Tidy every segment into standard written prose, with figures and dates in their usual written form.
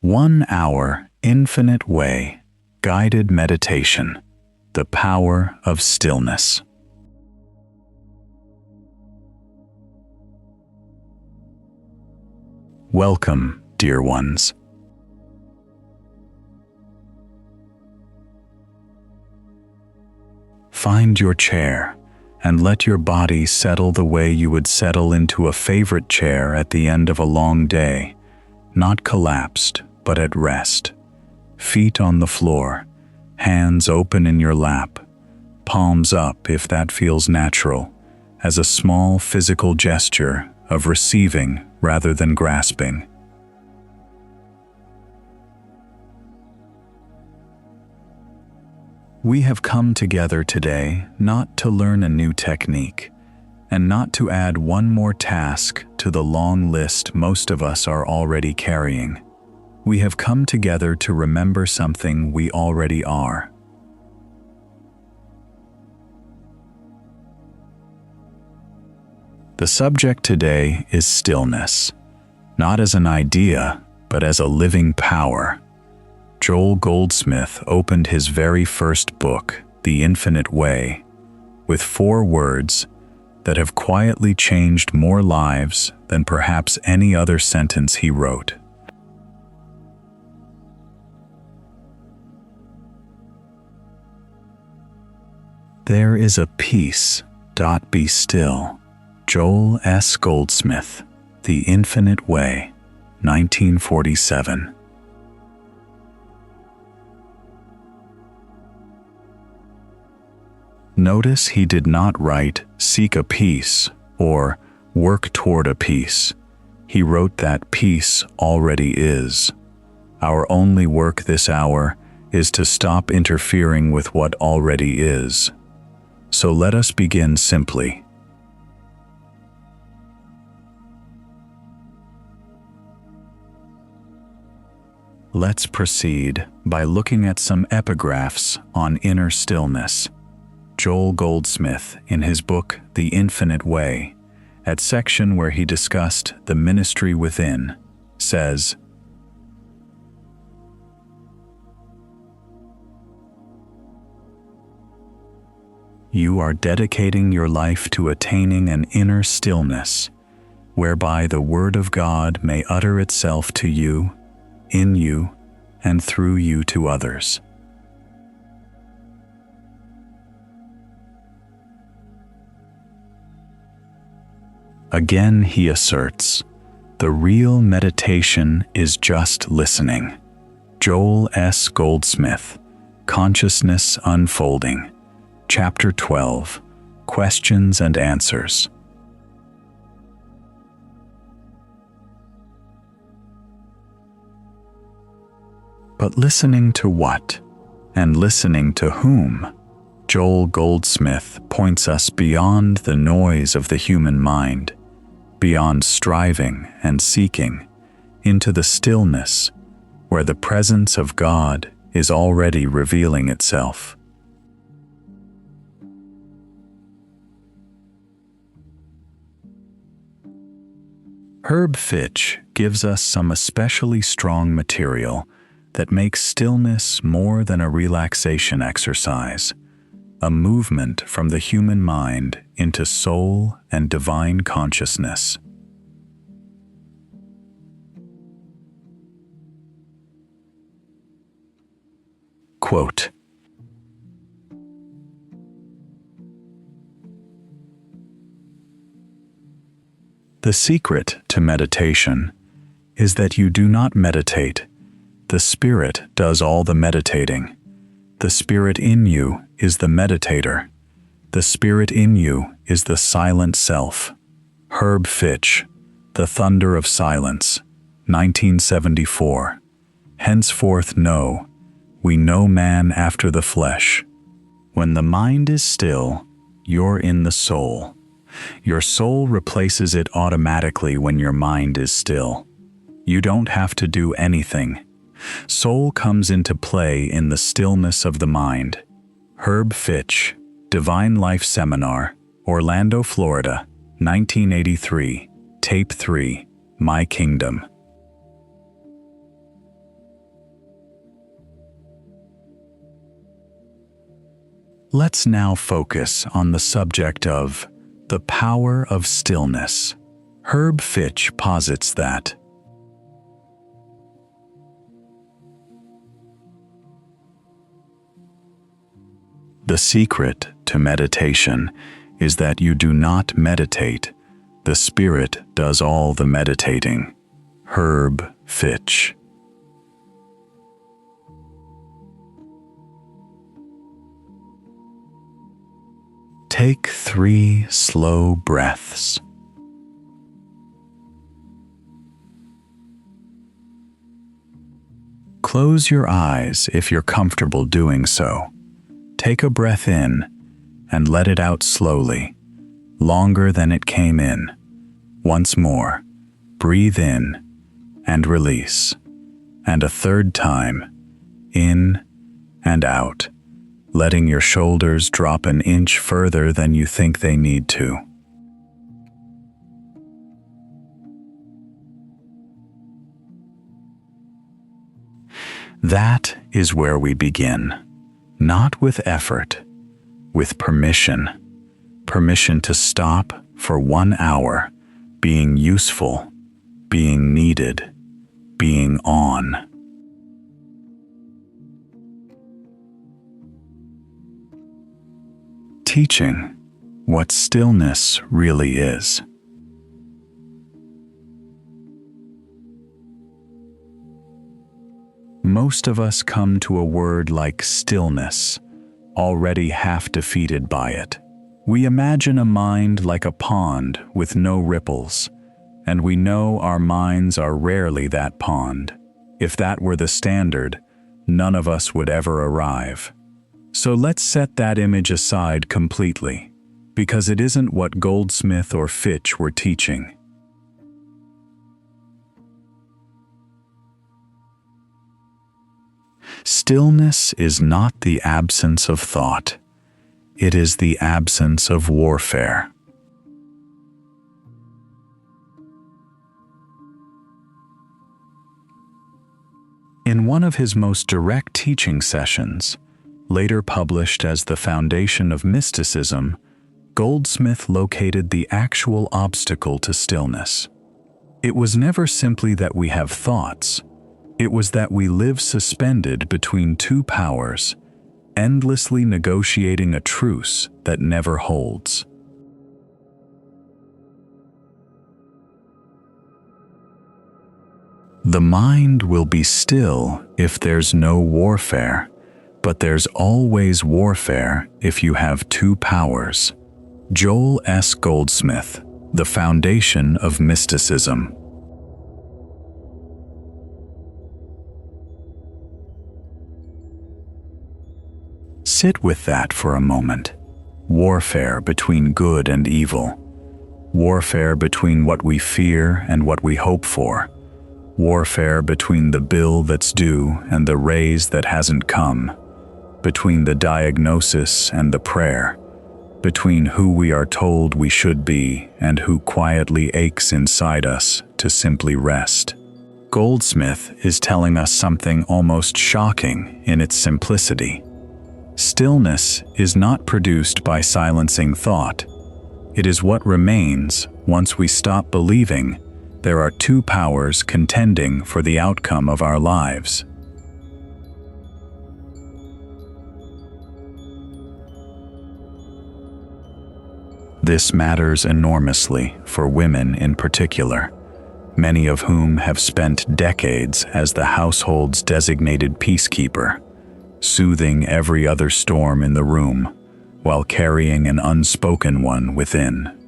1 hour, infinite way, guided meditation, the power of stillness. Welcome, dear ones. Find your chair and let your body settle the way you would settle into a favorite chair at the end of a long day, not collapsed, but at rest. Feet on the floor, hands open in your lap, palms up if that feels natural, as a small physical gesture of receiving rather than grasping. We have come together today not to learn a new technique, and not to add one more task to the long list most of us are already carrying. We have come together to remember something we already are. The subject today is stillness, not as an idea, but as a living power. Joel Goldsmith opened his very first book, The Infinite Way, with 4 words that have quietly changed more lives than perhaps any other sentence he wrote. There is a peace, be still. Joel S. Goldsmith, The Infinite Way, 1947. Notice he did not write, seek a peace, or work toward a peace. He wrote that peace already is. Our only work this hour is to stop interfering with what already is. So let us begin simply. Let's proceed by looking at some epigraphs on inner stillness. Joel Goldsmith, in his book The Infinite Way, at section where he discussed the ministry within, says, "You are dedicating your life to attaining an inner stillness, whereby the Word of God may utter itself to you, in you, and through you to others." Again he asserts, the real meditation is just listening. Joel S. Goldsmith, Consciousness Unfolding, Chapter 12, Questions and Answers. But listening to what? And listening to whom? Joel Goldsmith points us beyond the noise of the human mind, beyond striving and seeking, into the stillness where the presence of God is already revealing itself. Herb Fitch gives us some especially strong material that makes stillness more than a relaxation exercise, a movement from the human mind into soul and divine consciousness. Quote, "The secret to meditation is that you do not meditate. The Spirit does all the meditating. The Spirit in you is the meditator. The Spirit in you is the silent self." Herb Fitch, The Thunder of Silence, 1974. Henceforth know, we know man after the flesh. When the mind is still, you're in the soul. Your soul replaces it automatically when your mind is still. You don't have to do anything. Soul comes into play in the stillness of the mind. Herb Fitch, Divine Life Seminar, Orlando, Florida, 1983, Tape 3, My Kingdom. Let's now focus on the subject of the power of stillness. Herb Fitch posits that the secret to meditation is that you do not meditate. The Spirit does all the meditating. Herb Fitch. Take 3 slow breaths. Close your eyes if you're comfortable doing so. Take a breath in and let it out slowly, longer than it came in. Once more, breathe in and release. And a third time, in and out, letting your shoulders drop an inch further than you think they need to. That is where we begin. Not with effort, with permission. Permission to stop for 1 hour, being useful, being needed, being on. Teaching what stillness really is. Most of us come to a word like stillness, already half defeated by it. We imagine a mind like a pond with no ripples, and we know our minds are rarely that pond. If that were the standard, none of us would ever arrive. So let's set that image aside completely, because it isn't what Goldsmith or Fitch were teaching. Stillness is not the absence of thought. It is the absence of warfare. In one of his most direct teaching sessions, later published as The Foundation of Mysticism, Goldsmith located the actual obstacle to stillness. It was never simply that we have thoughts. It was that we live suspended between 2 powers, endlessly negotiating a truce that never holds. The mind will be still if there's no warfare, but there's always warfare if you have 2 powers. Joel S. Goldsmith, The Foundation of Mysticism. Sit with that for a moment. Warfare between good and evil. Warfare between what we fear and what we hope for. Warfare between the bill that's due and the raise that hasn't come. Between the diagnosis and the prayer. Between who we are told we should be and who quietly aches inside us to simply rest. Goldsmith is telling us something almost shocking in its simplicity. Stillness is not produced by silencing thought. It is what remains once we stop believing there are 2 powers contending for the outcome of our lives. This matters enormously for women in particular, many of whom have spent decades as the household's designated peacekeeper, soothing every other storm in the room, while carrying an unspoken one within.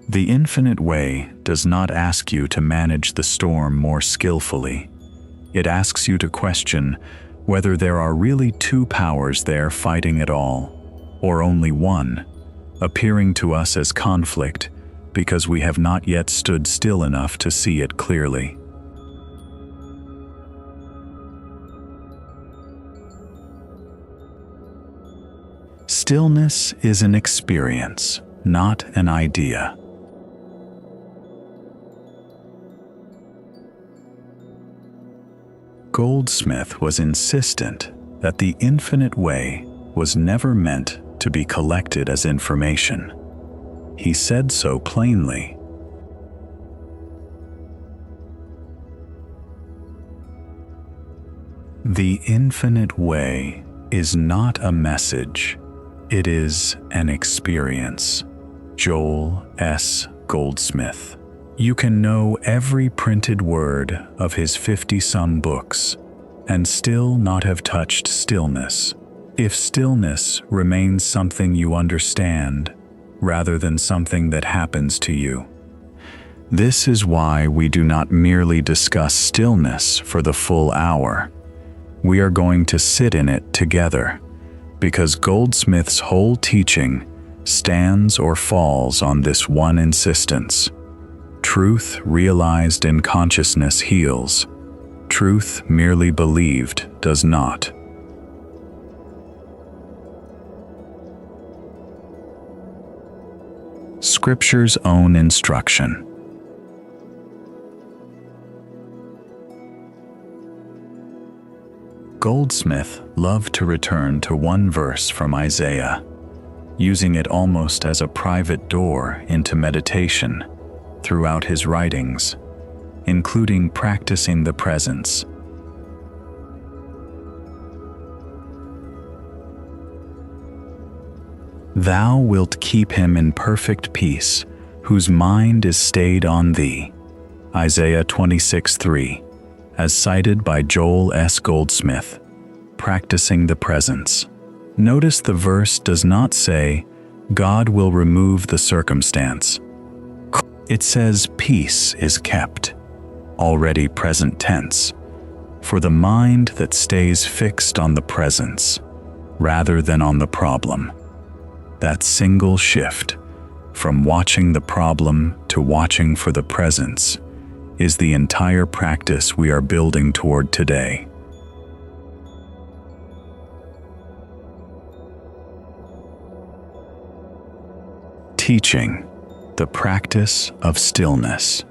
The infinite way does not ask you to manage the storm more skillfully. It asks you to question whether there are really 2 powers there fighting it all, or only one, appearing to us as conflict because we have not yet stood still enough to see it clearly. Stillness is an experience, not an idea. Goldsmith was insistent that the infinite way was never meant to be collected as information. He said so plainly. The infinite way is not a message, it is an experience. Joel S. Goldsmith. You can know every printed word of his 50-some books and still not have touched stillness. If stillness remains something you understand rather than something that happens to you. This is why we do not merely discuss stillness for the full hour. We are going to sit in it together, because Goldsmith's whole teaching stands or falls on this one insistence. Truth realized in consciousness heals. Truth merely believed does not. Scripture's own instruction. Goldsmith loved to return to one verse from Isaiah, using it almost as a private door into meditation throughout his writings, including practicing the presence. Thou wilt keep him in perfect peace, whose mind is stayed on thee. Isaiah 26:3, as cited by Joel S. Goldsmith, practicing the presence. Notice the verse does not say, God will remove the circumstance. It says peace is kept, already present tense, for the mind that stays fixed on the presence, rather than on the problem. That single shift, from watching the problem to watching for the presence, is the entire practice we are building toward today. Teaching, the practice of stillness.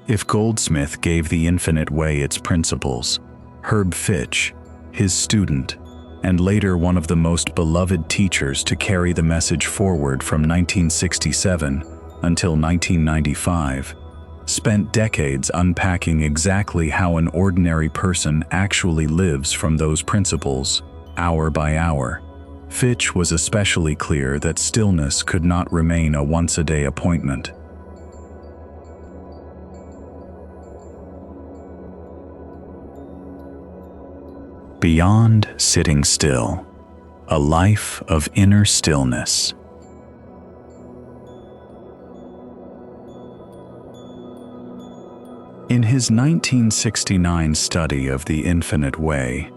If Goldsmith gave the infinite way its principles, Herb Fitch, his student, and later one of the most beloved teachers to carry the message forward from 1967 until 1995, spent decades unpacking exactly how an ordinary person actually lives from those principles, hour by hour. Fitch was especially clear that stillness could not remain a once-a-day appointment. Beyond sitting still, a life of inner stillness. In his 1969 study of the infinite way,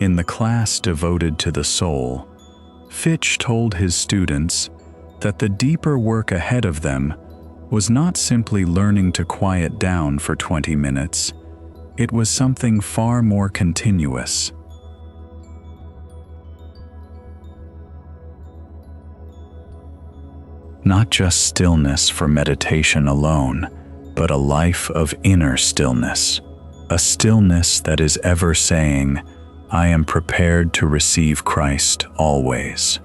in the class devoted to the soul, Fitch told his students that the deeper work ahead of them was not simply learning to quiet down for 20 minutes, it was something far more continuous. Not just stillness for meditation alone, but a life of inner stillness, a stillness that is ever saying, I am prepared to receive Christ always.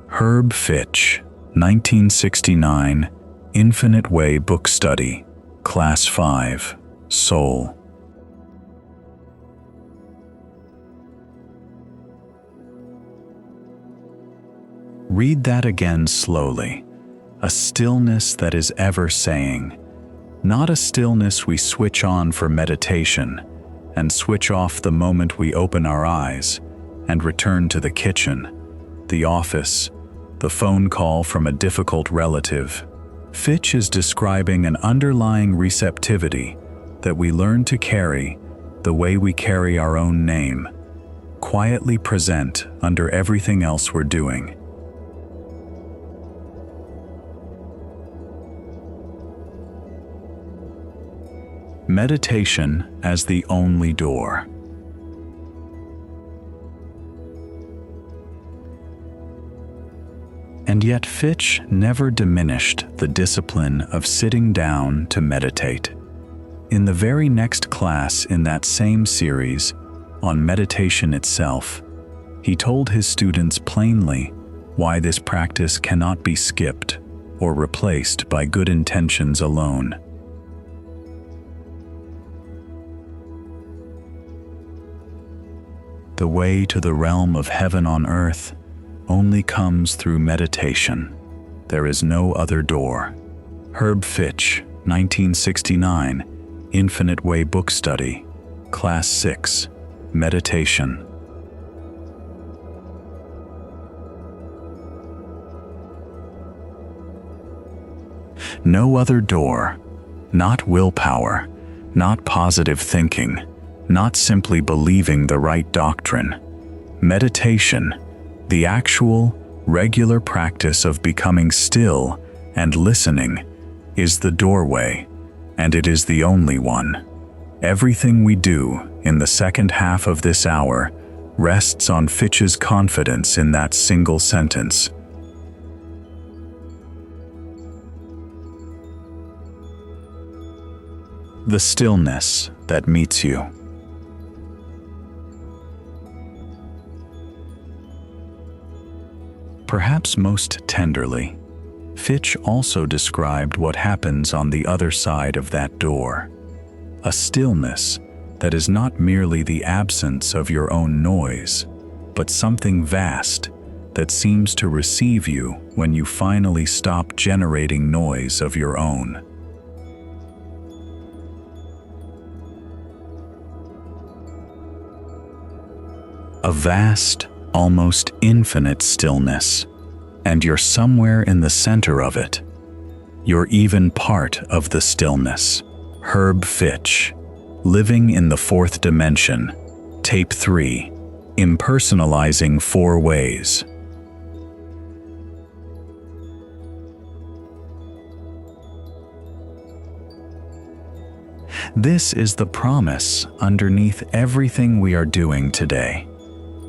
Herb Fitch, 1969, Infinite Way Book Study, Class 5, Soul. Read that again slowly. A stillness that is ever saying, not a stillness we switch on for meditation and switch off the moment we open our eyes and return to the kitchen, the office, the phone call from a difficult relative. Fitch is describing an underlying receptivity that we learn to carry the way we carry our own name, quietly present under everything else we're doing. Meditation as the only door. And yet Fitch never diminished the discipline of sitting down to meditate. In the very next class in that same series, on meditation itself, he told his students plainly why this practice cannot be skipped or replaced by good intentions alone. The way to the realm of heaven on earth only comes through meditation. There is no other door. Herb Fitch, 1969, Infinite Way Book Study, Class 6, Meditation. No other door, not willpower, not positive thinking, not simply believing the right doctrine. Meditation, the actual, regular practice of becoming still and listening, is the doorway, and it is the only one. Everything we do in the second half of this hour rests on Fitch's confidence in that single sentence. The stillness that meets you. Perhaps most tenderly, Fitch also described what happens on the other side of that door. A stillness that is not merely the absence of your own noise, but something vast that seems to receive you when you finally stop generating noise of your own. A vast, almost infinite stillness, and you're somewhere in the center of it. You're even part of the stillness. Herb Fitch, Living in the Fourth Dimension, Tape 3, Impersonalizing 4 Ways. This is the promise underneath everything we are doing today.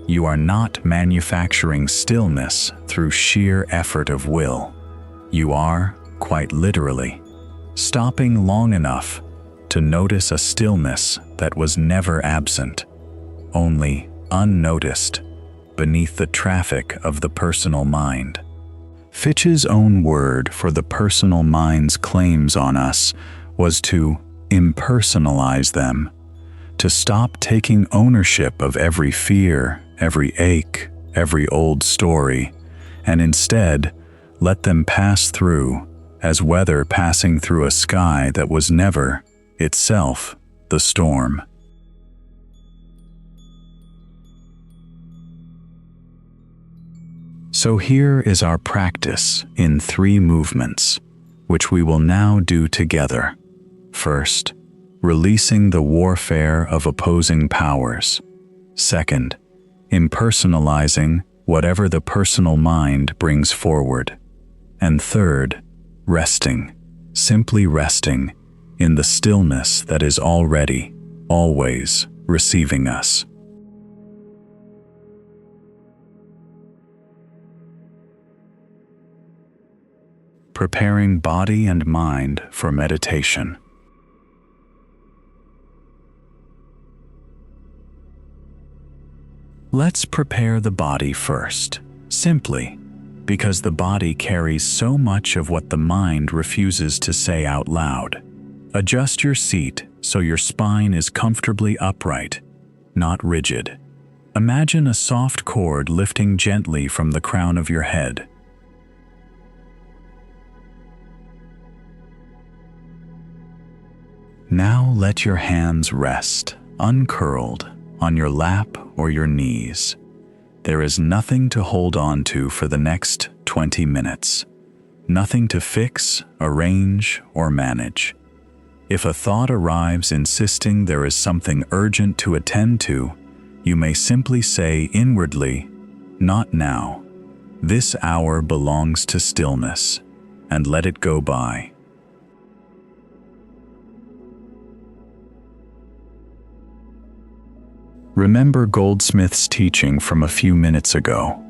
You are not manufacturing stillness through sheer effort of will. You are, quite literally, stopping long enough to notice a stillness that was never absent, only unnoticed, beneath the traffic of the personal mind. Fitch's own word for the personal mind's claims on us was to impersonalize them, to stop taking ownership of every fear, every ache, every old story, and instead let them pass through as weather passing through a sky that was never, itself, the storm. So here is our practice in 3 movements, which we will now do together. First, releasing the warfare of opposing powers. Second, impersonalizing whatever the personal mind brings forward. And third, resting, simply resting in the stillness that is already, always receiving us. Preparing body and mind for meditation. Let's prepare the body first, simply because the body carries so much of what the mind refuses to say out loud. Adjust your seat so your spine is comfortably upright, not rigid. Imagine a soft cord lifting gently from the crown of your head. Now let your hands rest, uncurled, on your lap or your knees. There is nothing to hold on to for the next 20 minutes. Nothing to fix, arrange, or manage. If a thought arrives insisting there is something urgent to attend to, you may simply say inwardly, "Not now. This hour belongs to stillness," and let it go by. Remember Goldsmith's teaching from a few minutes ago.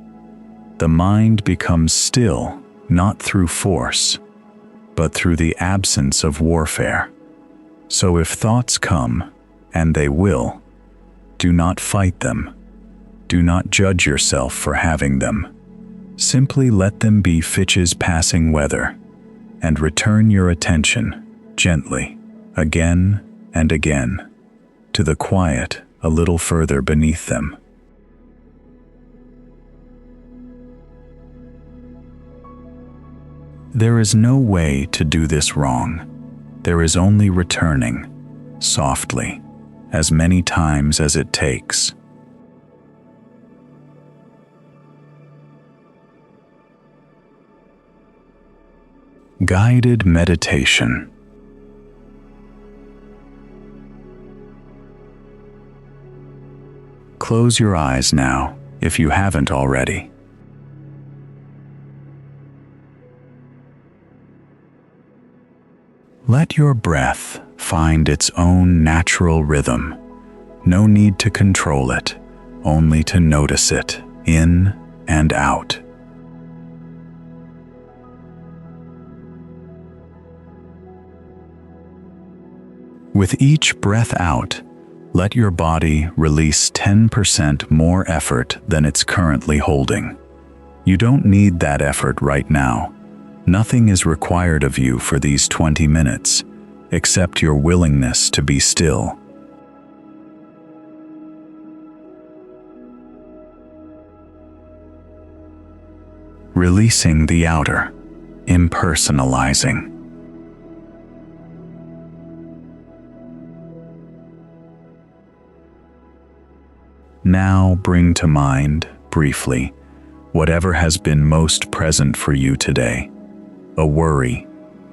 The mind becomes still, not through force, but through the absence of warfare. So if thoughts come, and they will, do not fight them. Do not judge yourself for having them. Simply let them be Fitch's passing weather, and return your attention gently, again and again, to the quiet a little further beneath them. There is no way to do this wrong. There is only returning, softly, as many times as it takes. Guided meditation. Close your eyes now, if you haven't already. Let your breath find its own natural rhythm. No need to control it, only to notice it, in and out. With each breath out, let your body release 10% more effort than it's currently holding. You don't need that effort right now. Nothing is required of you for these 20 minutes, except your willingness to be still. Releasing the outer, impersonalizing. Now bring to mind, briefly, whatever has been most present for you today. A worry,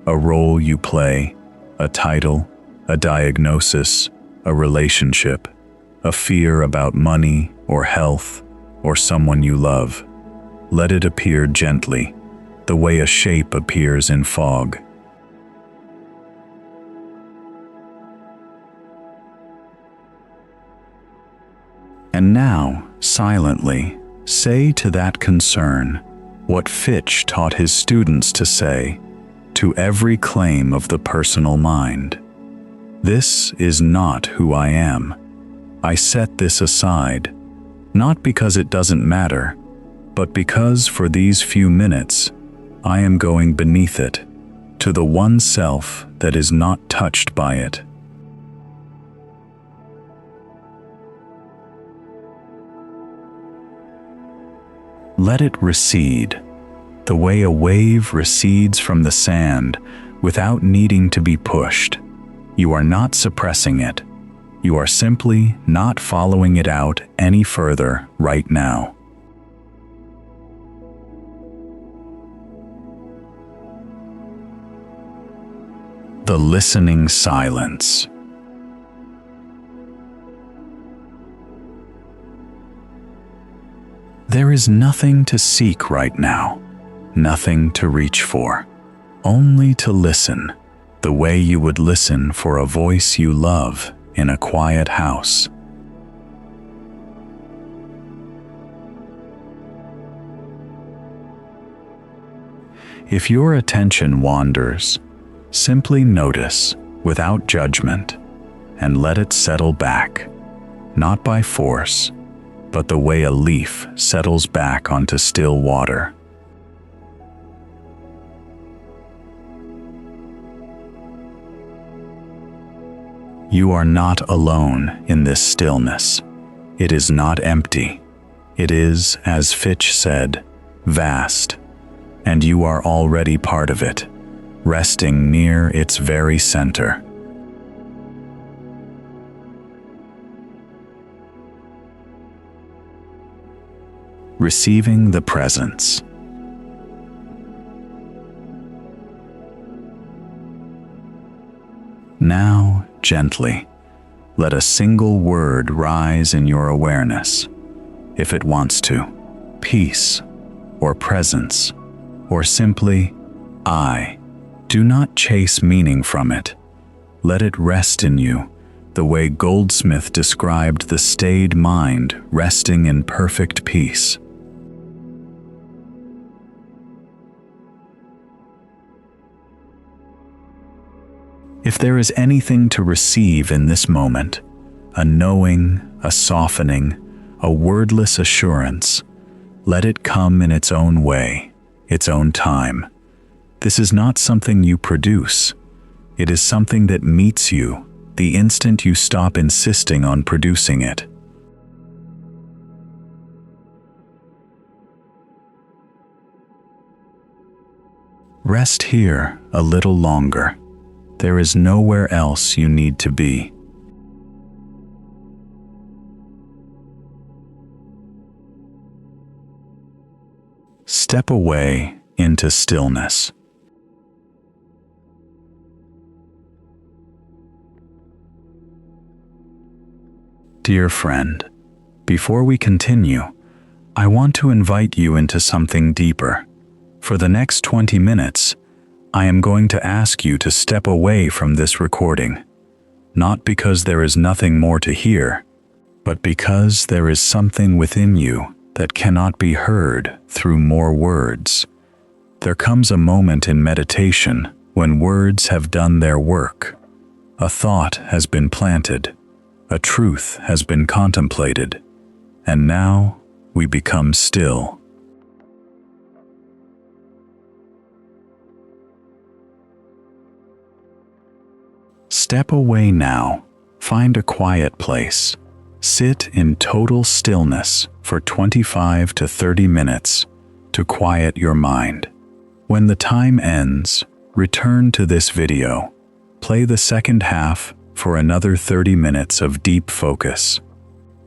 a role you play, a title, a diagnosis, a relationship, a fear about money or health or someone you love. Let it appear gently, the way a shape appears in fog. And now, silently, say to that concern what Fitch taught his students to say to every claim of the personal mind. This is not who I am. I set this aside, not because it doesn't matter, but because for these few minutes, I am going beneath it, to the one self that is not touched by it. Let it recede, the way a wave recedes from the sand without needing to be pushed. You are not suppressing it. You are simply not following it out any further right now. The listening silence. There is nothing to seek right now, nothing to reach for, only to listen, the way you would listen for a voice you love in a quiet house. If your attention wanders, simply notice without judgment and let it settle back, not by force, but the way a leaf settles back onto still water. You are not alone in this stillness. It is not empty. It is, as Fitch said, vast, and you are already part of it, resting near its very center. Receiving the presence. Now, gently, let a single word rise in your awareness, if it wants to, peace, or presence, or simply, I. Do not chase meaning from it. Let it rest in you, the way Goldsmith described the staid mind resting in perfect peace. If there is anything to receive in this moment, a knowing, a softening, a wordless assurance, let it come in its own way, its own time. This is not something you produce. It is something that meets you the instant you stop insisting on producing it. Rest here a little longer. There is nowhere else you need to be. Step away into stillness. Dear friend, before we continue, I want to invite you into something deeper. For the next 20 minutes, I am going to ask you to step away from this recording, not because there is nothing more to hear, but because there is something within you that cannot be heard through more words. There comes a moment in meditation when words have done their work. A thought has been planted, a truth has been contemplated, and now we become still. Step away now. Find a quiet place. Sit in total stillness for 25 to 30 minutes to quiet your mind. When the time ends, return to this video. Play the second half for another 30 minutes of deep focus.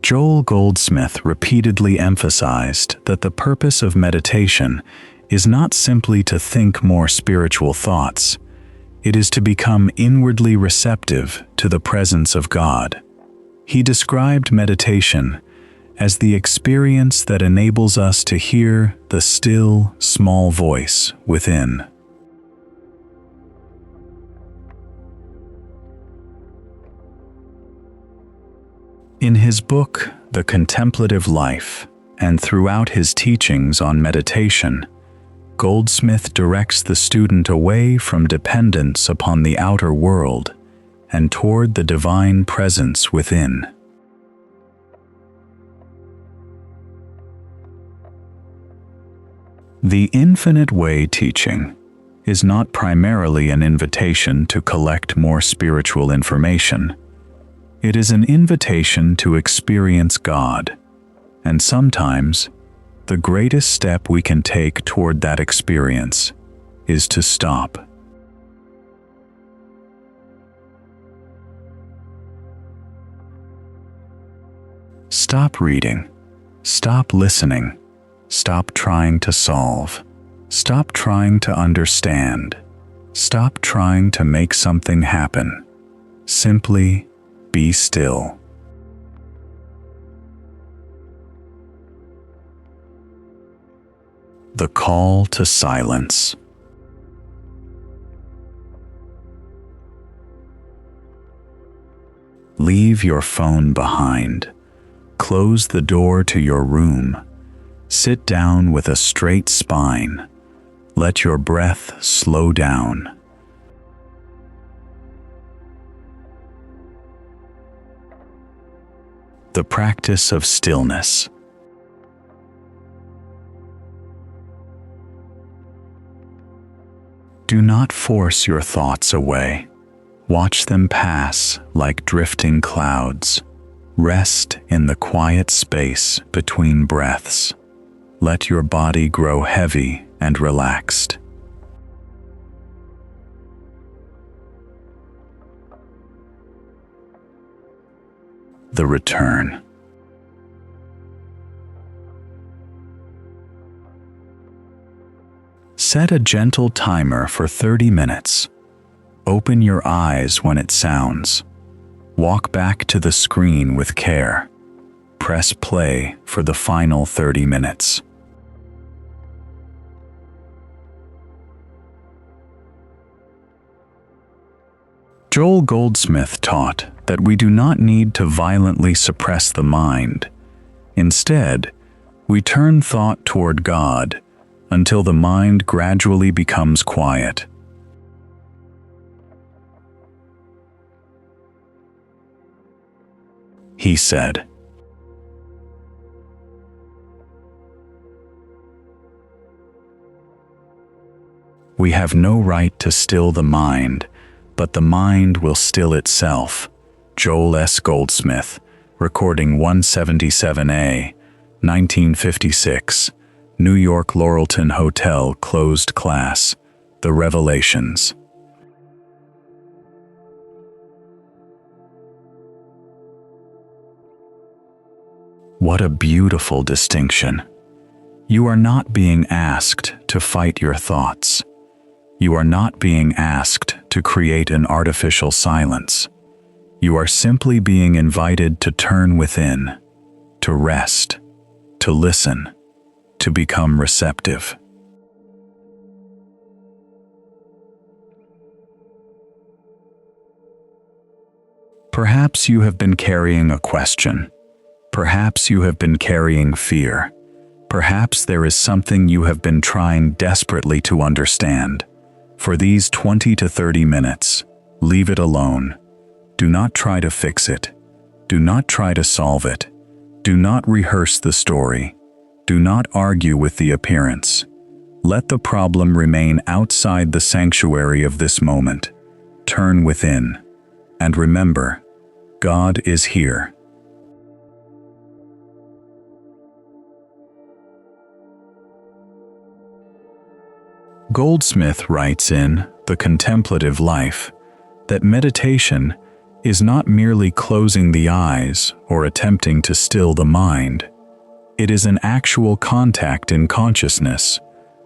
Joel Goldsmith repeatedly emphasized that the purpose of meditation is not simply to think more spiritual thoughts. It is to become inwardly receptive to the presence of God. He described meditation as the experience that enables us to hear the still, small voice within. In his book, The Contemplative Life, and throughout his teachings on meditation, Goldsmith directs the student away from dependence upon the outer world and toward the divine presence within. The Infinite Way teaching is not primarily an invitation to collect more spiritual information. It is an invitation to experience God, and sometimes the greatest step we can take toward that experience is to stop. Stop reading. Stop listening. Stop trying to solve. Stop trying to understand. Stop trying to make something happen. Simply be still. The call to silence. Leave your phone behind. Close the door to your room. Sit down with a straight spine. Let your breath slow down. The practice of stillness. Do not force your thoughts away. Watch them pass like drifting clouds. Rest in the quiet space between breaths. Let your body grow heavy and relaxed. The return. Set a gentle timer for 30 minutes. Open your eyes when it sounds. Walk back to the screen with care. Press play for the final 30 minutes. Joel Goldsmith taught that we do not need to violently suppress the mind. Instead, we turn thought toward God until the mind gradually becomes quiet. He said, "We have no right to still the mind, but the mind will still itself." Joel S. Goldsmith, recording 177A, 1956, New York Laurelton Hotel, closed class, The Revelations. What a beautiful distinction. You are not being asked to fight your thoughts. You are not being asked to create an artificial silence. You are simply being invited to turn within, to rest, to listen, to become receptive. Perhaps you have been carrying a question. Perhaps you have been carrying fear. Perhaps there is something you have been trying desperately to understand. For these 20 to 30 minutes, leave it alone. Do not try to fix it. Do not try to solve it. Do not rehearse the story. Do not argue with the appearance. Let the problem remain outside the sanctuary of this moment. Turn within. And remember, God is here. Goldsmith writes in The Contemplative Life that meditation is not merely closing the eyes or attempting to still the mind. It is an actual contact in consciousness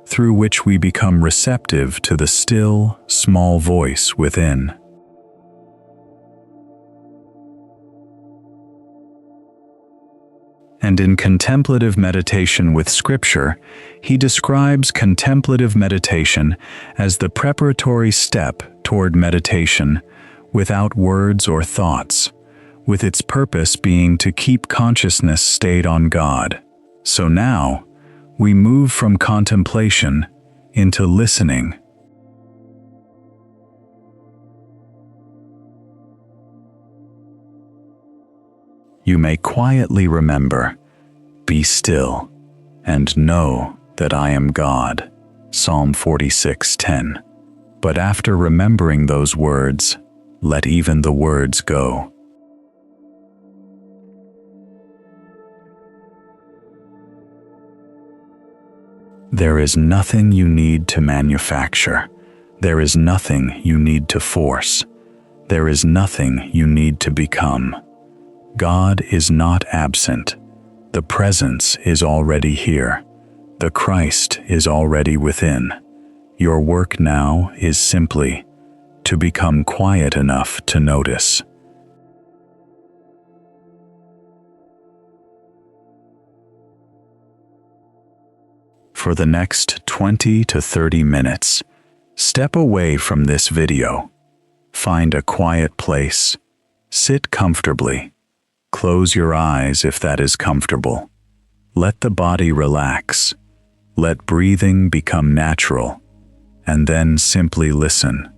through which we become receptive to the still, small voice within. And in Contemplative Meditation with Scripture, he describes contemplative meditation as the preparatory step toward meditation without words or thoughts, with its purpose being to keep consciousness stayed on God. So now, we move from contemplation into listening. You may quietly remember, "Be still, and know that I am God." Psalm 46:10. But after remembering those words, let even the words go. There is nothing you need to manufacture. There is nothing you need to force. There is nothing you need to become. God is not absent. The presence is already here. The Christ is already within. Your work now is simply to become quiet enough to notice. For the next 20 to 30 minutes, step away from this video. Find a quiet place. Sit comfortably. Close your eyes if that is comfortable. Let the body relax. Let breathing become natural. And then simply listen.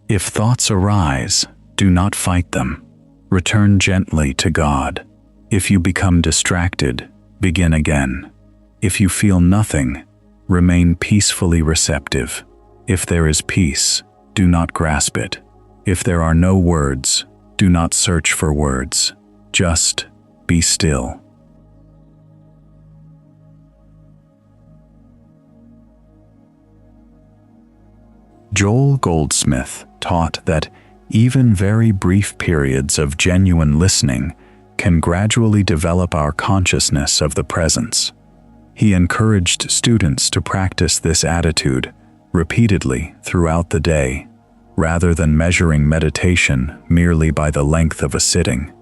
If thoughts arise, do not fight them. Return gently to God. If you become distracted, begin again. If you feel nothing, remain peacefully receptive. If there is peace, do not grasp it. If there are no words, do not search for words. Just be still. Joel Goldsmith taught that even very brief periods of genuine listening can gradually develop our consciousness of the presence. He encouraged students to practice this attitude repeatedly throughout the day, rather than measuring meditation merely by the length of a sitting.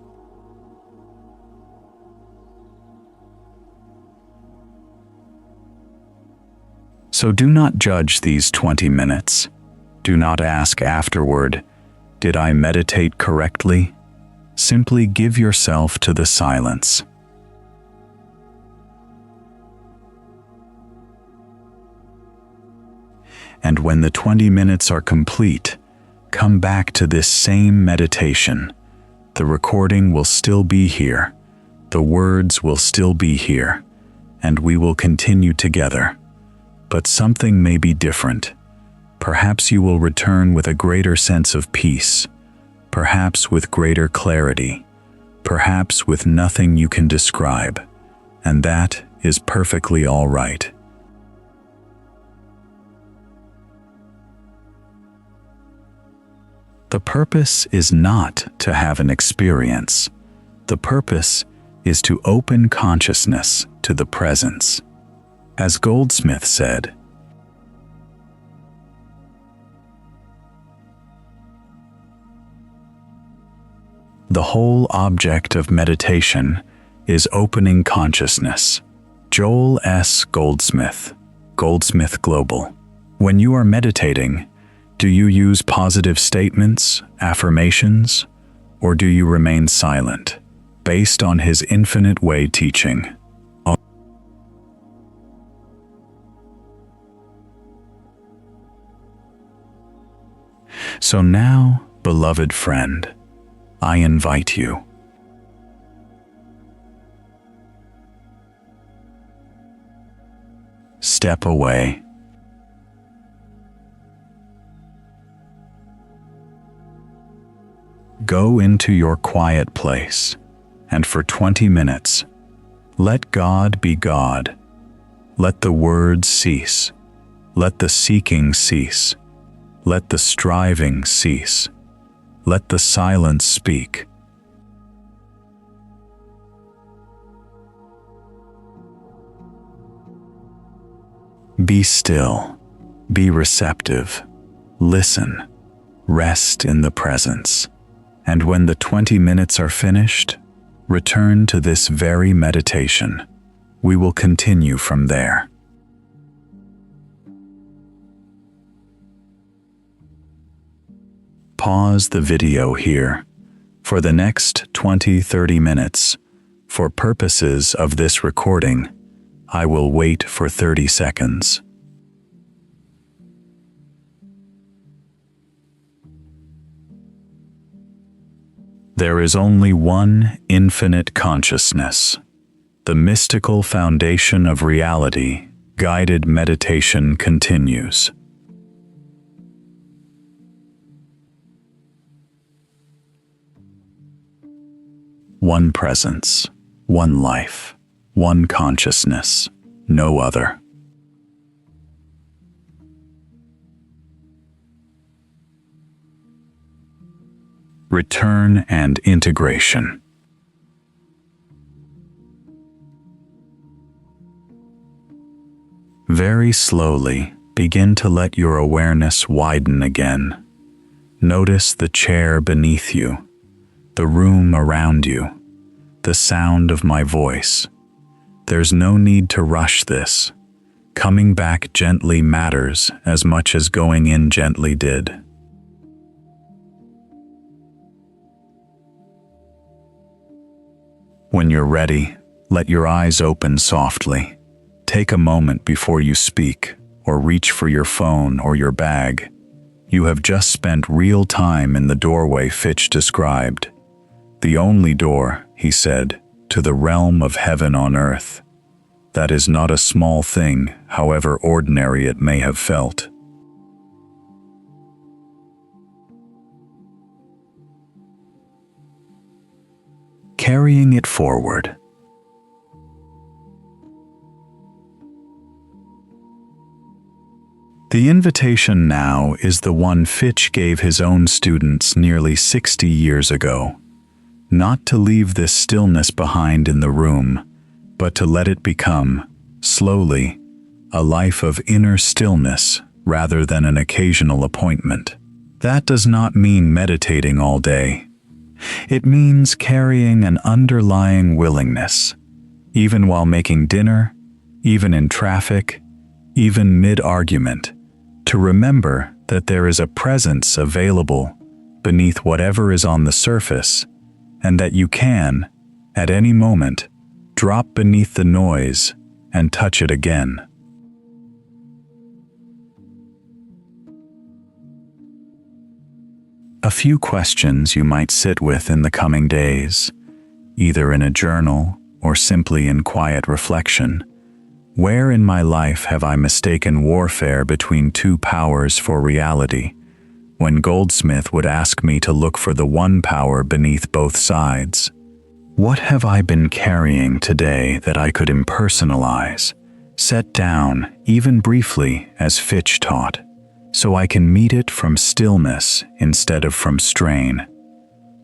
So do not judge these 20 minutes. Do not ask afterward, "Did I meditate correctly?" Simply give yourself to the silence. And when the 20 minutes are complete, come back to this same meditation. The recording will still be here. The words will still be here, and we will continue together. But something may be different. Perhaps you will return with a greater sense of peace, perhaps with greater clarity, perhaps with nothing you can describe, and that is perfectly all right. The purpose is not to have an experience. The purpose is to open consciousness to the presence. As Goldsmith said, "The whole object of meditation is opening consciousness." Joel S. Goldsmith, Goldsmith Global. When you are meditating, do you use positive statements, affirmations, or do you remain silent, based on his infinite way teaching? So now, beloved friend, I invite you. Step away. Go into your quiet place, and for 20 minutes, let God be God. Let the words cease. Let the seeking cease. Let the striving cease. Let the silence speak. Be still. Be receptive. Listen. Rest in the presence. And when the 20 minutes are finished, return to this very meditation. We will continue from there. Pause the video here. For the next 20-30 minutes, for purposes of this recording, I will wait for 30 seconds. There is only one infinite consciousness. The mystical foundation of reality, guided meditation continues. One presence, one life, one consciousness, no other. Return and integration. Very slowly, begin to let your awareness widen again. Notice the chair beneath you, the room around you, the sound of my voice. There's no need to rush this. Coming back gently matters as much as going in gently did. When you're ready, let your eyes open softly. Take a moment before you speak or reach for your phone or your bag. You have just spent real time in the doorway Fitch described. The only door, he said, to the realm of heaven on earth. That is not a small thing, however ordinary it may have felt. Carrying it forward. The invitation now is the one Fitch gave his own students nearly 60 years ago. Not to leave this stillness behind in the room, but to let it become, slowly, a life of inner stillness rather than an occasional appointment. That does not mean meditating all day. It means carrying an underlying willingness, even while making dinner, even in traffic, even mid-argument, to remember that there is a presence available beneath whatever is on the surface, and that you can, at any moment, drop beneath the noise and touch it again. A few questions you might sit with in the coming days, either in a journal or simply in quiet reflection. Where in my life have I mistaken warfare between two powers for reality, when Goldsmith would ask me to look for the one power beneath both sides? What have I been carrying today that I could impersonalize, set down, even briefly, as Fitch taught, so I can meet it from stillness instead of from strain?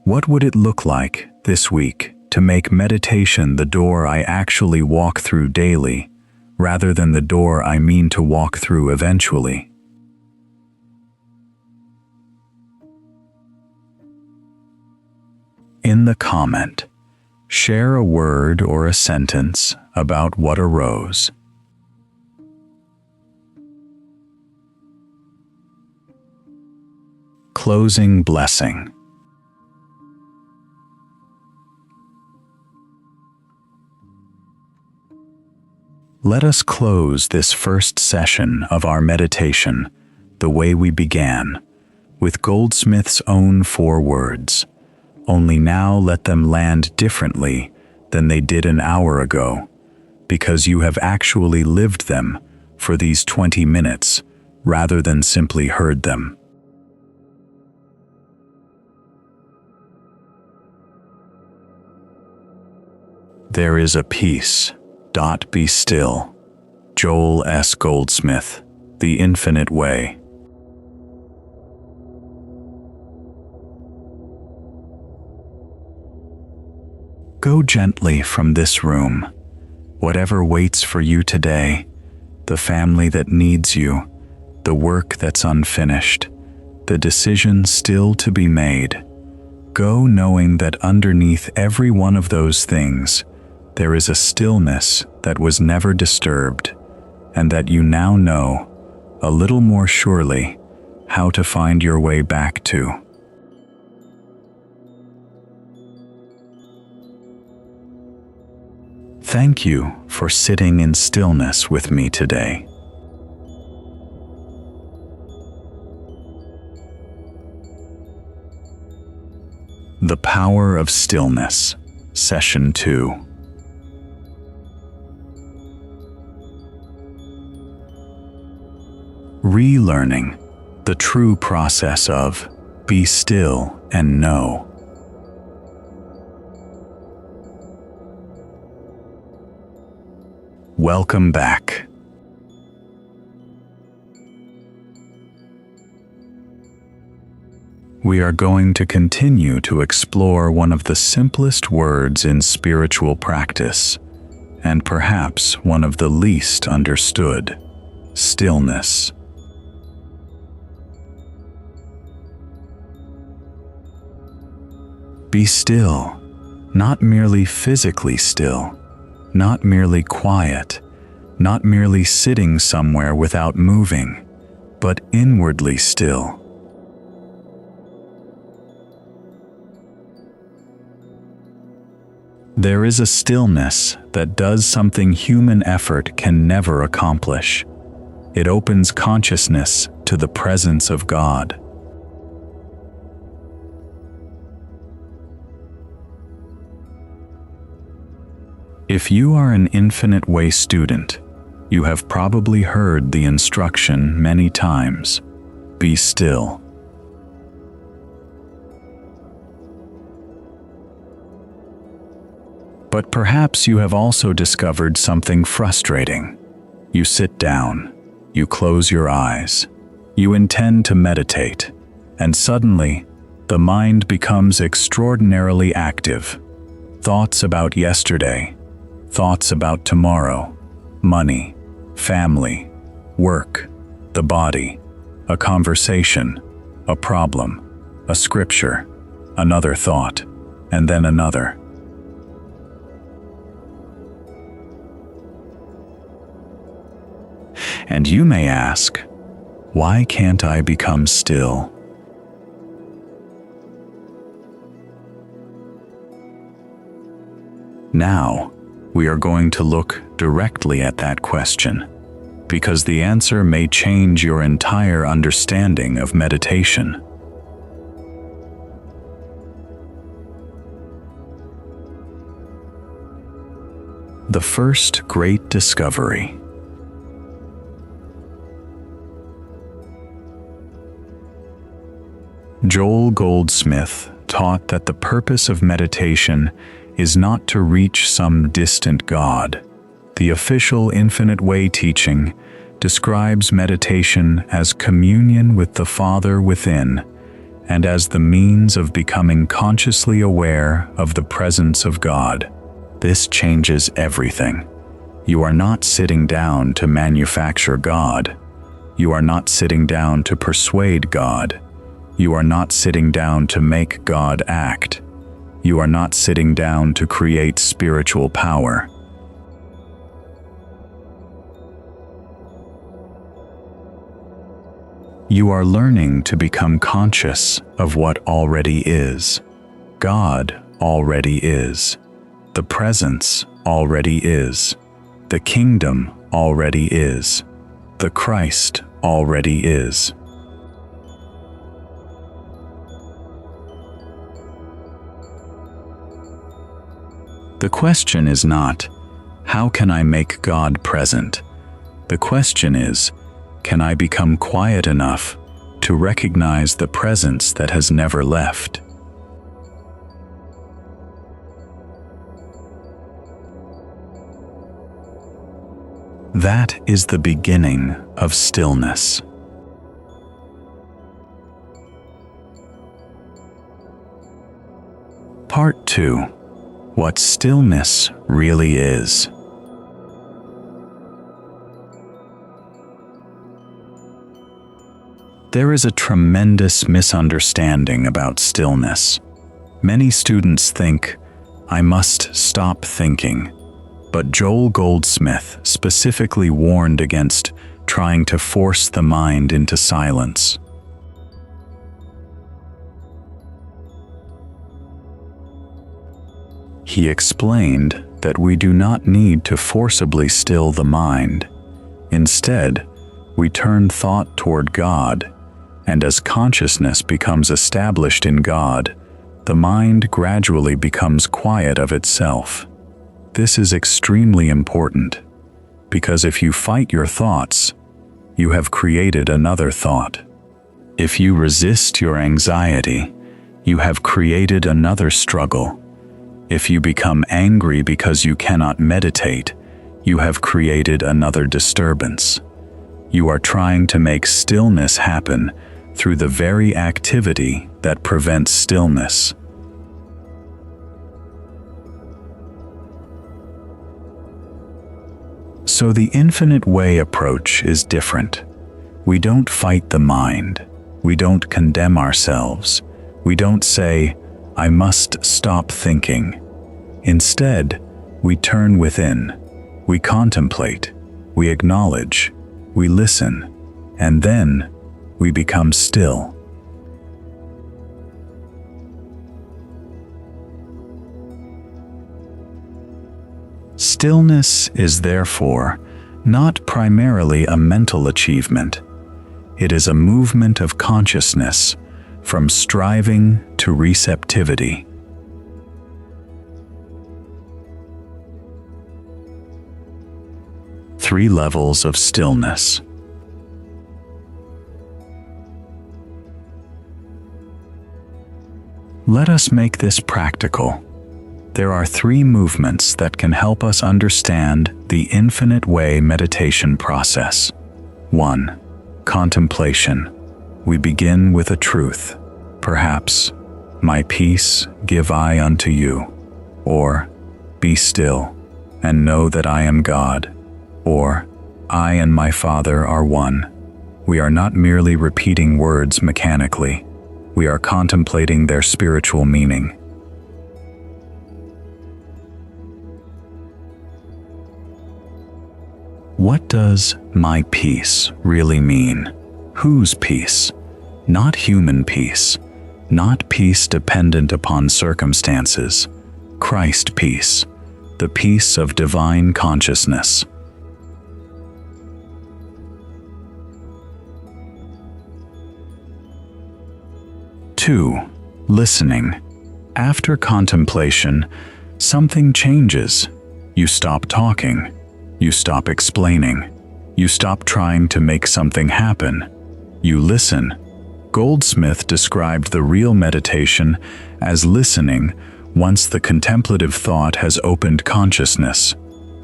What would it look like this week to make meditation the door I actually walk through daily, rather than the door I mean to walk through eventually? In the comment, share a word or a sentence about what arose. Closing blessing. Let us close this first session of our meditation the way we began, with Goldsmith's own 4 words, only now let them land differently than they did an hour ago, because you have actually lived them for these 20 minutes rather than simply heard them. There is a peace. Be still. Joel S. Goldsmith, The Infinite Way. Go gently from this room. Whatever waits for you today, the family that needs you, the work that's unfinished, the decision still to be made. Go knowing that underneath every one of those things, there is a stillness that was never disturbed, and that you now know, a little more surely, how to find your way back to. Thank you for sitting in stillness with me today. The Power of Stillness, Session 2. Relearning the true process of be still and know. Welcome back. We are going to continue to explore one of the simplest words in spiritual practice, and perhaps one of the least understood: stillness. Be still, not merely physically still, not merely quiet, not merely sitting somewhere without moving, but inwardly still. There is a stillness that does something human effort can never accomplish. It opens consciousness to the presence of God. If you are an Infinite Way student, you have probably heard the instruction many times: be still. But perhaps you have also discovered something frustrating. You sit down, you close your eyes, you intend to meditate, and suddenly, the mind becomes extraordinarily active. Thoughts about yesterday, thoughts about tomorrow, money, family, work, the body, a conversation, a problem, a scripture, another thought, and then another. And you may ask, why can't I become still? Now, we are going to look directly at that question, because the answer may change your entire understanding of meditation. The first great discovery. Joel Goldsmith taught that the purpose of meditation is not to reach some distant God. The official Infinite Way teaching describes meditation as communion with the Father within and as the means of becoming consciously aware of the presence of God. This changes everything. You are not sitting down to manufacture God. You are not sitting down to persuade God. You are not sitting down to make God act. You are not sitting down to create spiritual power. You are learning to become conscious of what already is. God already is. The presence already is. The kingdom already is. The Christ already is. The question is not, how can I make God present? The question is, can I become quiet enough to recognize the presence that has never left? That is the beginning of stillness. Part 2. What stillness really is. There is a tremendous misunderstanding about stillness. Many students think, I must stop thinking. But Joel Goldsmith specifically warned against trying to force the mind into silence. He explained that we do not need to forcibly still the mind. Instead, we turn thought toward God, and as consciousness becomes established in God, the mind gradually becomes quiet of itself. This is extremely important, because if you fight your thoughts, you have created another thought. If you resist your anxiety, you have created another struggle. If you become angry because you cannot meditate, you have created another disturbance. You are trying to make stillness happen through the very activity that prevents stillness. So the Infinite Way approach is different. We don't fight the mind. We don't condemn ourselves. We don't say, I must stop thinking. Instead, we turn within. We contemplate. We acknowledge. We listen. And then we become still. Stillness is therefore not primarily a mental achievement. It is a movement of consciousness from striving to receptivity. Three levels of stillness. Let us make this practical. There are three movements that can help us understand the Infinite Way meditation process. 1. Contemplation. We begin with a truth. Perhaps, my peace give I unto you. Or, be still, and know that I am God. Or, I and my Father are one. We are not merely repeating words mechanically. We are contemplating their spiritual meaning. What does my peace really mean? Whose peace? Not human peace. Not peace dependent upon circumstances. Christ peace. The peace of divine consciousness. 2. Listening. After contemplation, something changes. You stop talking. You stop explaining. You stop trying to make something happen. You listen. Goldsmith described the real meditation as listening once the contemplative thought has opened consciousness.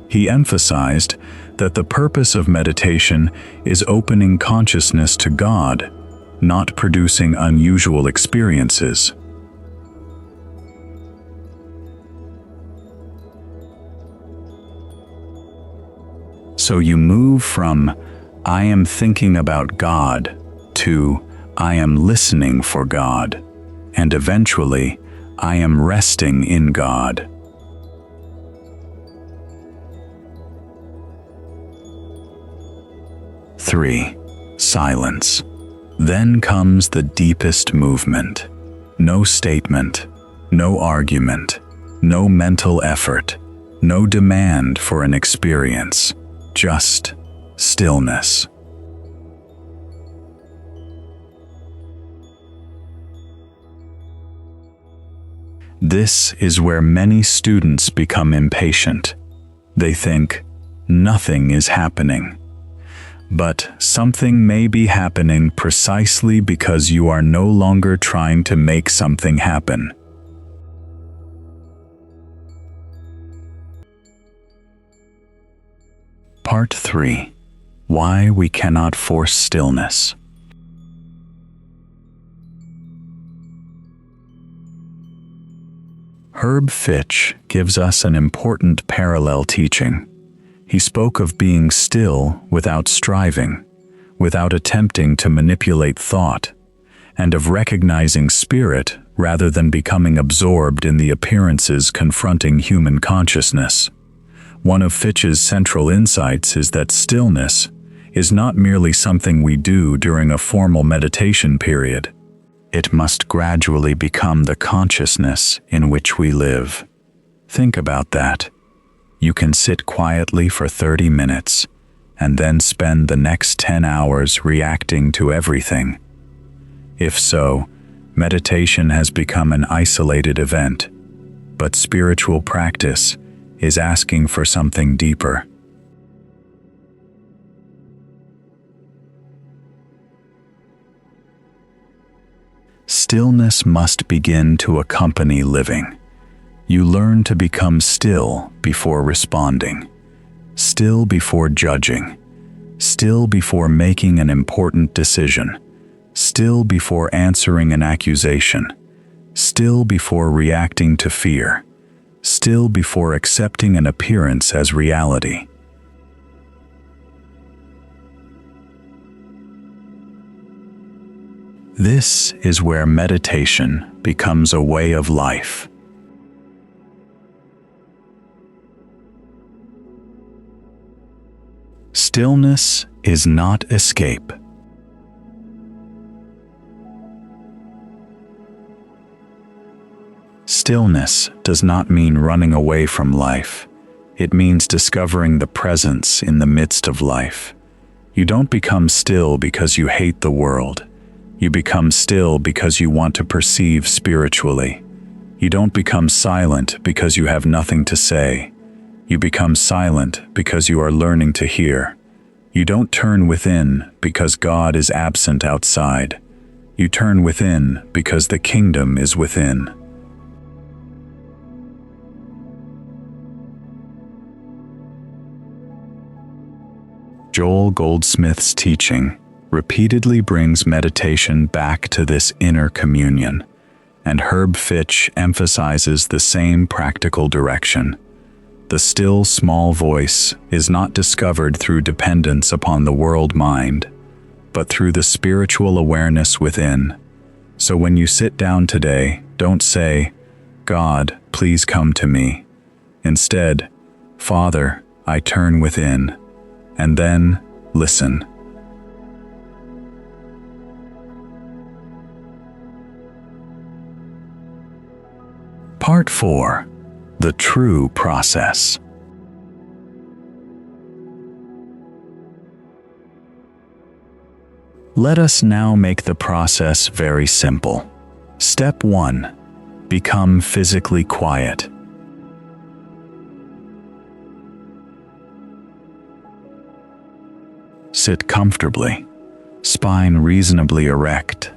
He emphasized that the purpose of meditation is opening consciousness to God, not producing unusual experiences. So you move from "I am thinking about God" to "I am listening for God," and eventually, "I am resting in God." Three, silence. Then comes the deepest movement. No statement, no argument, no mental effort, no demand for an experience, just stillness. This is where many students become impatient. They think, nothing is happening. But something may be happening precisely because you are no longer trying to make something happen. Part 3. Why we cannot force stillness. Herb Fitch gives us an important parallel teaching. He spoke of being still without striving, without attempting to manipulate thought, and of recognizing spirit rather than becoming absorbed in the appearances confronting human consciousness. One of Fitch's central insights is that stillness is not merely something we do during a formal meditation period. It must gradually become the consciousness in which we live. Think about that. You can sit quietly for 30 minutes and then spend the next 10 hours reacting to everything. If so, meditation has become an isolated event, but spiritual practice is asking for something deeper. Stillness must begin to accompany living. You learn to become still before responding, still before judging, still before making an important decision, still before answering an accusation, still before reacting to fear, still before accepting an appearance as reality. This is where meditation becomes a way of life. Stillness is not escape. Stillness does not mean running away from life. It means discovering the presence in the midst of life. You don't become still because you hate the world. You become still because you want to perceive spiritually. You don't become silent because you have nothing to say. You become silent because you are learning to hear. You don't turn within because God is absent outside. You turn within because the kingdom is within. Joel Goldsmith's teaching repeatedly brings meditation back to this inner communion, and Herb Fitch emphasizes the same practical direction. The still small voice is not discovered through dependence upon the world mind, but through the spiritual awareness within. So when you sit down today, don't say, "God, please come to me." Instead, "Father, I turn within," and then listen. Part 4. The true process. Let us now make the process very simple. Step 1. Become physically quiet. Sit comfortably, spine reasonably erect,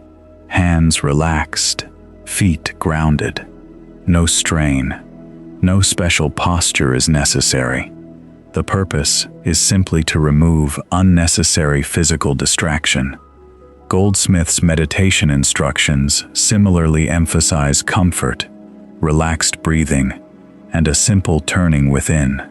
hands relaxed, feet grounded. No strain, no special posture is necessary. The purpose is simply to remove unnecessary physical distraction. Goldsmith's meditation instructions similarly emphasize comfort, relaxed breathing, and a simple turning within.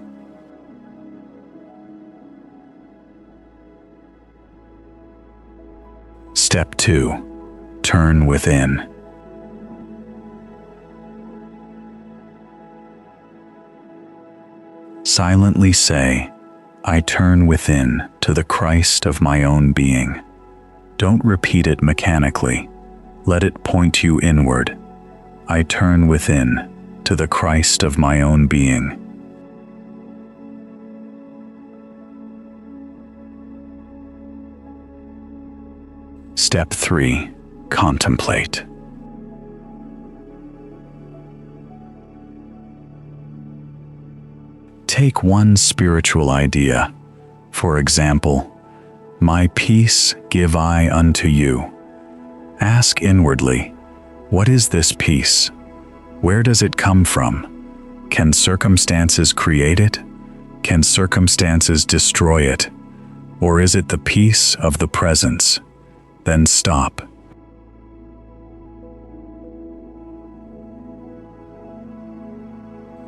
Step 2. Turn within. Silently say, "I turn within to the Christ of my own being." Don't repeat it mechanically. Let it point you inward. I turn within to the Christ of my own being. Step 3. Contemplate. Take one spiritual idea. For example, "My peace give I unto you." Ask inwardly, what is this peace? Where does it come from? Can circumstances create it? Can circumstances destroy it? Or is it the peace of the presence? Then stop.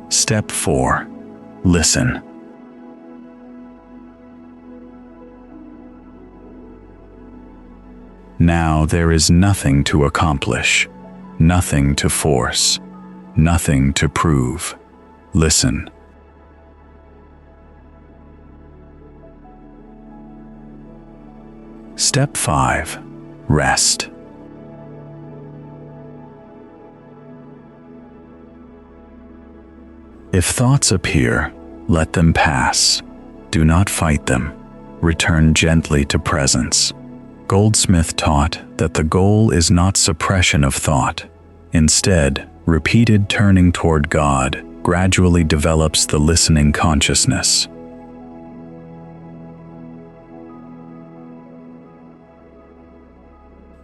Step 4. Listen. Now there is nothing to accomplish, nothing to force, nothing to prove. Listen. Step 5. Rest. If thoughts appear, let them pass. Do not fight them. Return gently to presence. Goldsmith taught that the goal is not suppression of thought. Instead, repeated turning toward God gradually develops the listening consciousness.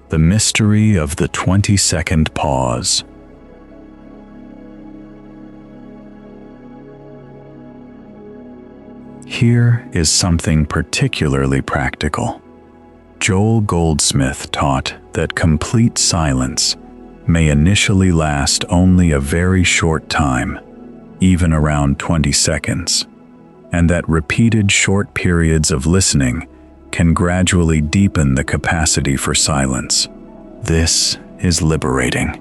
The mystery of the 20-second pause. Here is something particularly practical. Joel Goldsmith taught that complete silence may initially last only a very short time, even around 20 seconds, and that repeated short periods of listening can gradually deepen the capacity for silence. This is liberating.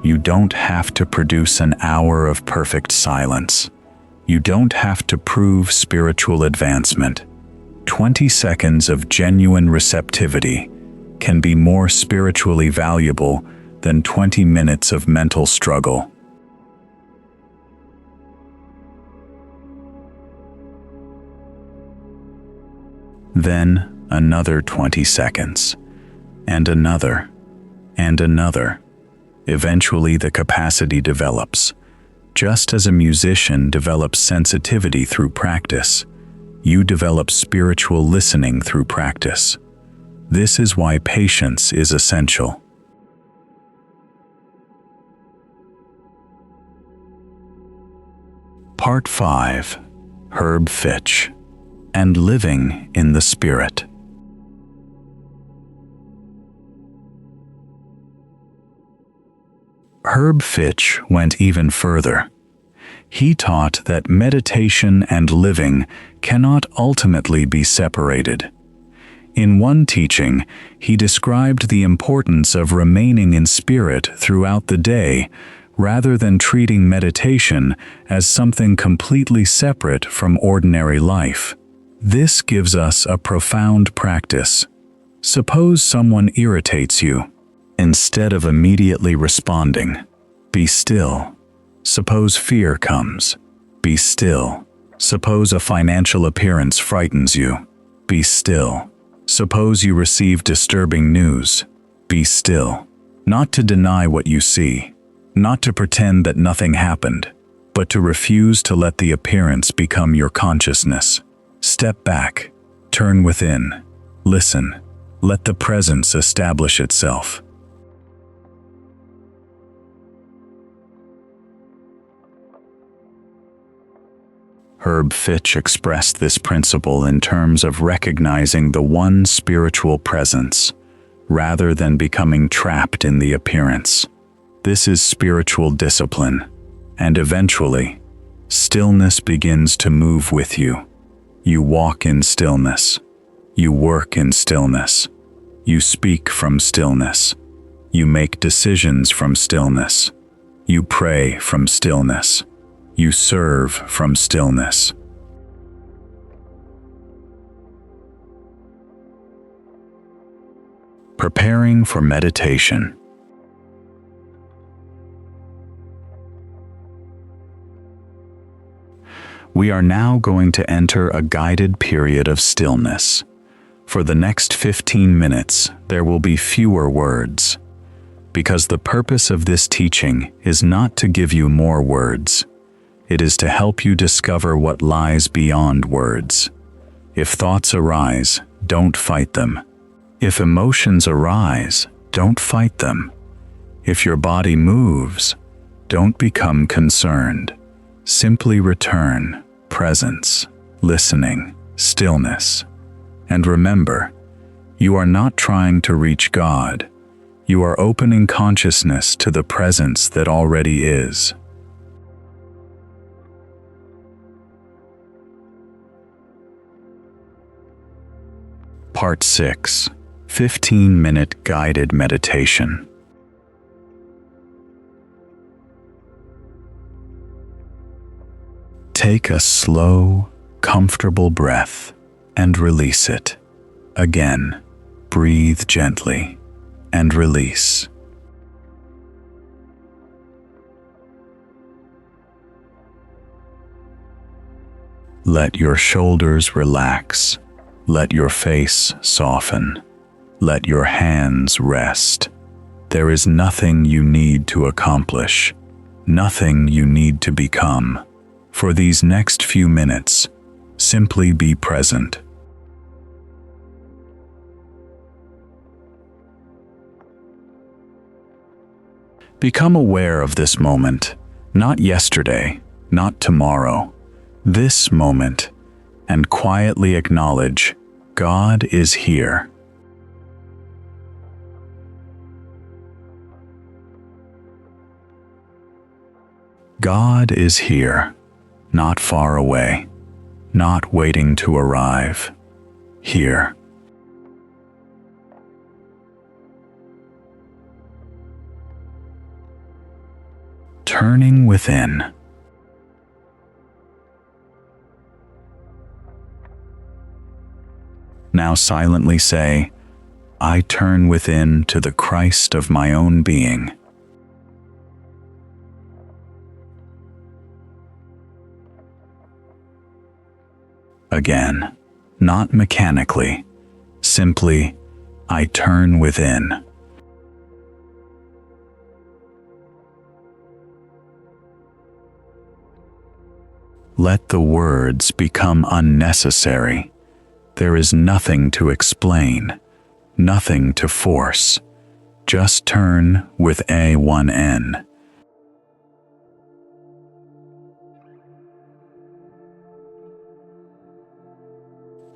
You don't have to produce an hour of perfect silence. You don't have to prove spiritual advancement. 20 seconds of genuine receptivity can be more spiritually valuable than 20 minutes of mental struggle. Then another 20 seconds, and another, and another. Eventually the capacity develops. Just as a musician develops sensitivity through practice, you develop spiritual listening through practice. This is why patience is essential. Part 5. Herb Fitch and Living in the Spirit. Herb Fitch went even further. He taught that meditation and living cannot ultimately be separated. In one teaching, he described the importance of remaining in spirit throughout the day, rather than treating meditation as something completely separate from ordinary life. This gives us a profound practice. Suppose someone irritates you. Instead of immediately responding, be still. Suppose fear comes. Be still. Suppose a financial appearance frightens you. Be still. Suppose you receive disturbing news. Be still. Not to deny what you see, not to pretend that nothing happened, but to refuse to let the appearance become your consciousness. Step back, turn within, Listen. Let the presence establish itself. Herb Fitch expressed this principle in terms of recognizing the one spiritual presence, rather than becoming trapped in the appearance. This is spiritual discipline, and eventually, stillness begins to move with you. You walk in stillness. You work in stillness. You speak from stillness. You make decisions from stillness. You pray from stillness. You serve from stillness. Preparing for meditation. We are now going to enter a guided period of stillness. For the next 15 minutes, there will be fewer words, because the purpose of this teaching is not to give you more words. It is to help you discover what lies beyond words. If thoughts arise, don't fight them. If emotions arise, don't fight them. If your body moves, don't become concerned. Simply return, presence, listening, stillness. And remember, you are not trying to reach God. You are opening consciousness to the presence that already is. Part 6. 15-minute guided meditation. Take a slow, comfortable breath and release it. Again, breathe gently and release. Let your shoulders relax. Let your face soften. Let your hands rest. There is nothing you need to accomplish, nothing you need to become. For these next few minutes, simply be present. Become aware of this moment, not yesterday, not tomorrow, this moment, and quietly acknowledge God is here. God is here, not far away, not waiting to arrive, here. Turning within. Now silently say, I turn within to the Christ of my own being. Again, not mechanically, simply, I turn within. Let the words become unnecessary. There is nothing to explain, nothing to force. Just turn with A1N.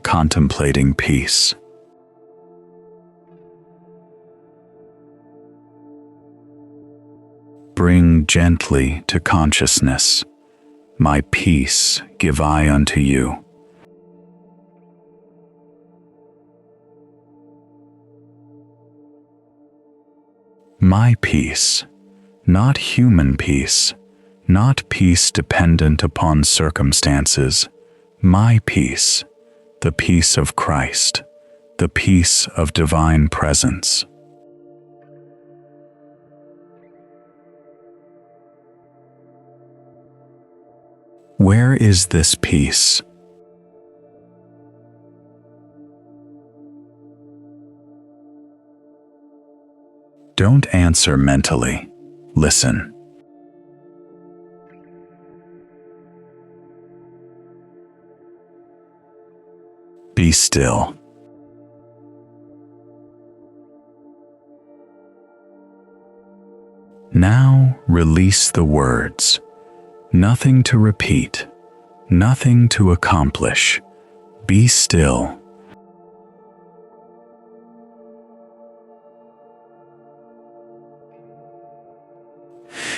Contemplating peace. Bring gently to consciousness, my peace give I unto you. My peace, not human peace, not peace dependent upon circumstances, my peace, the peace of Christ, the peace of divine presence. Where is this peace? Don't answer mentally. Listen. Be still. release the words. Nothing to repeat, nothing to accomplish. Be still.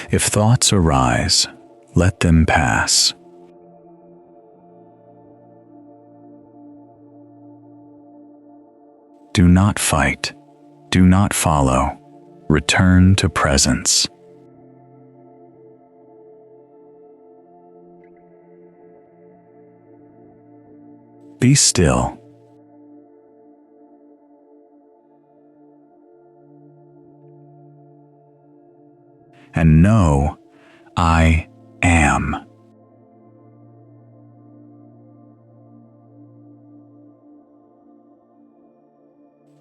If thoughts arise, let them pass. Do not fight. Do not follow. Return to presence. Be still. And know, I am.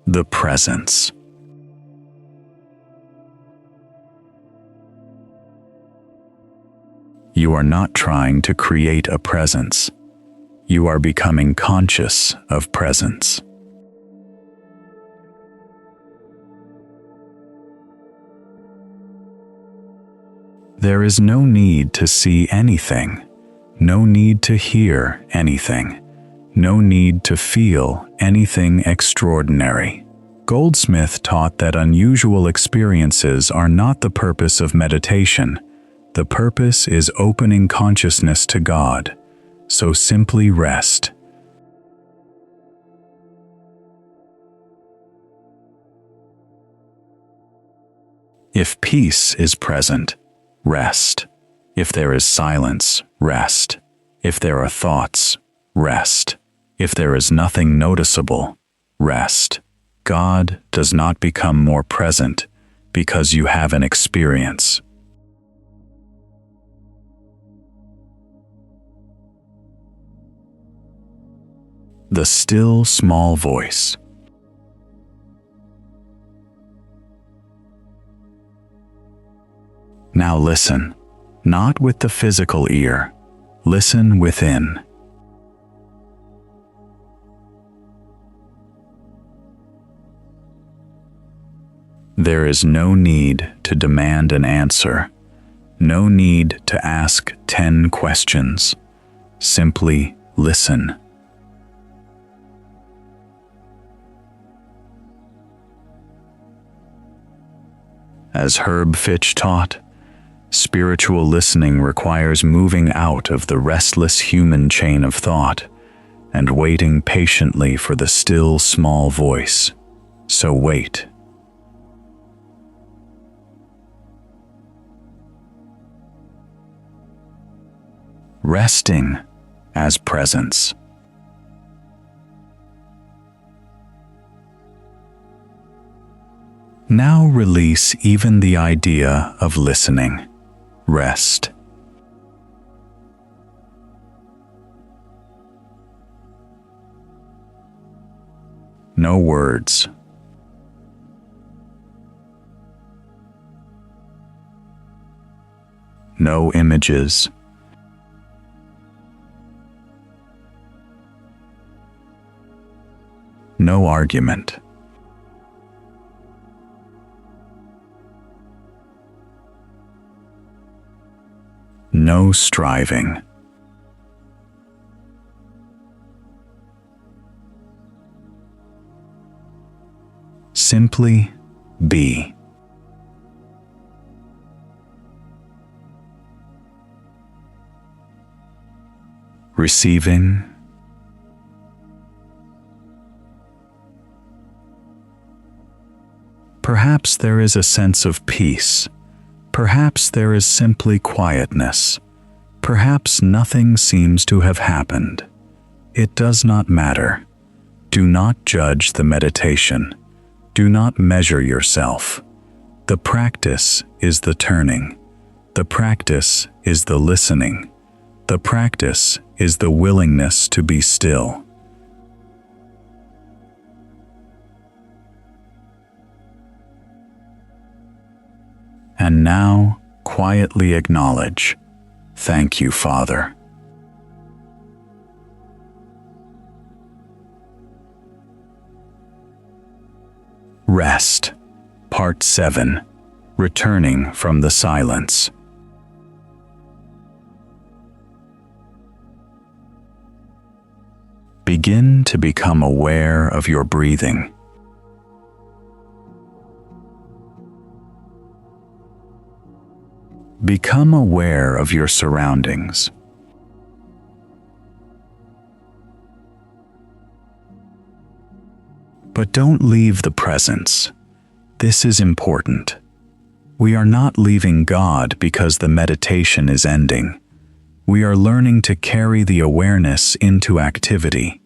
The presence. You are not trying to create a presence. You are becoming conscious of presence. There is no need to see anything, no need to hear anything, no need to feel anything extraordinary. Goldsmith taught that unusual experiences are not the purpose of meditation. The purpose is opening consciousness to God. So simply rest. If peace is present, rest. If there is silence, rest. If there are thoughts, rest. If there is nothing noticeable, rest. God does not become more present because you have an experience. The still small voice. Now listen, not with the physical ear. Listen within. There is no need to demand an answer, no need to ask 10 questions. Simply listen. As Herb Fitch taught, spiritual listening requires moving out of the restless human chain of thought and waiting patiently for the still small voice. So wait. Resting as presence. Now release even the idea of listening. Rest. No words. No images. No argument. No striving. Simply be. Receiving. Perhaps there is a sense of peace. Perhaps there is simply quietness. Perhaps nothing seems to have happened. It does not matter. Do not judge the meditation. Do not measure yourself. The practice is the turning. The practice is the listening. The practice is the willingness to be still. And now, quietly acknowledge, "Thank you, Father." Rest, Part 7. returning from the silence. Begin to become aware of your breathing. Become aware of your surroundings. But don't leave the presence. This is important. We are not leaving God because the meditation is ending. We are learning to carry the awareness into activity.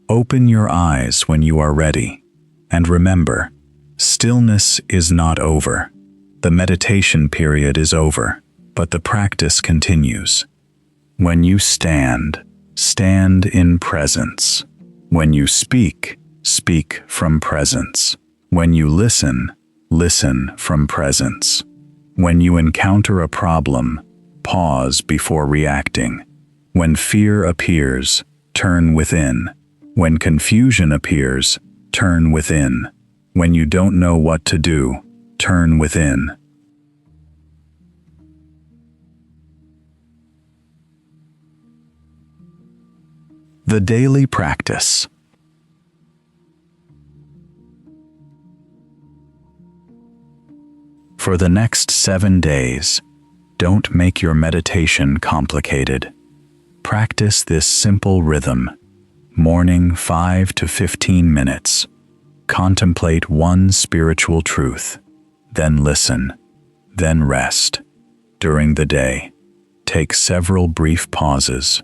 Open your eyes when you are ready. And remember, stillness is not over. The meditation period is over, but the practice continues. When you stand, stand in presence. When you speak, speak from presence. When you listen, listen from presence. When you encounter a problem, pause before reacting. When fear appears, turn within. When confusion appears, turn within. When you don't know what to do, turn within. The daily practice. For the next 7 days, don't make your meditation complicated. Practice this simple rhythm. Morning 5 to 15 minutes. Contemplate one spiritual truth. Then listen. Then rest. During the day, take several brief pauses.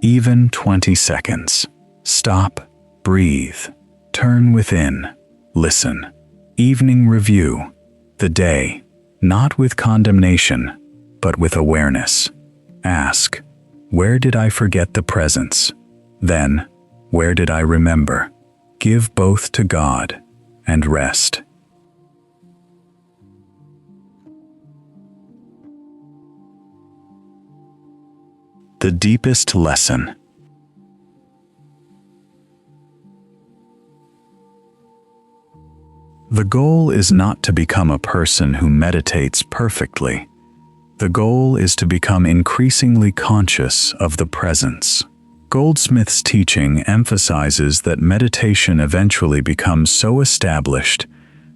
Even 20 seconds. Stop, breathe, turn within, listen. Evening review. The day, not with condemnation, but with awareness. Ask, where did I forget the presence? Then, where did I remember? Give both to God and rest. The deepest lesson. The goal is not to become a person who meditates perfectly. The goal is to become increasingly conscious of the presence. Goldsmith's teaching emphasizes that meditation eventually becomes so established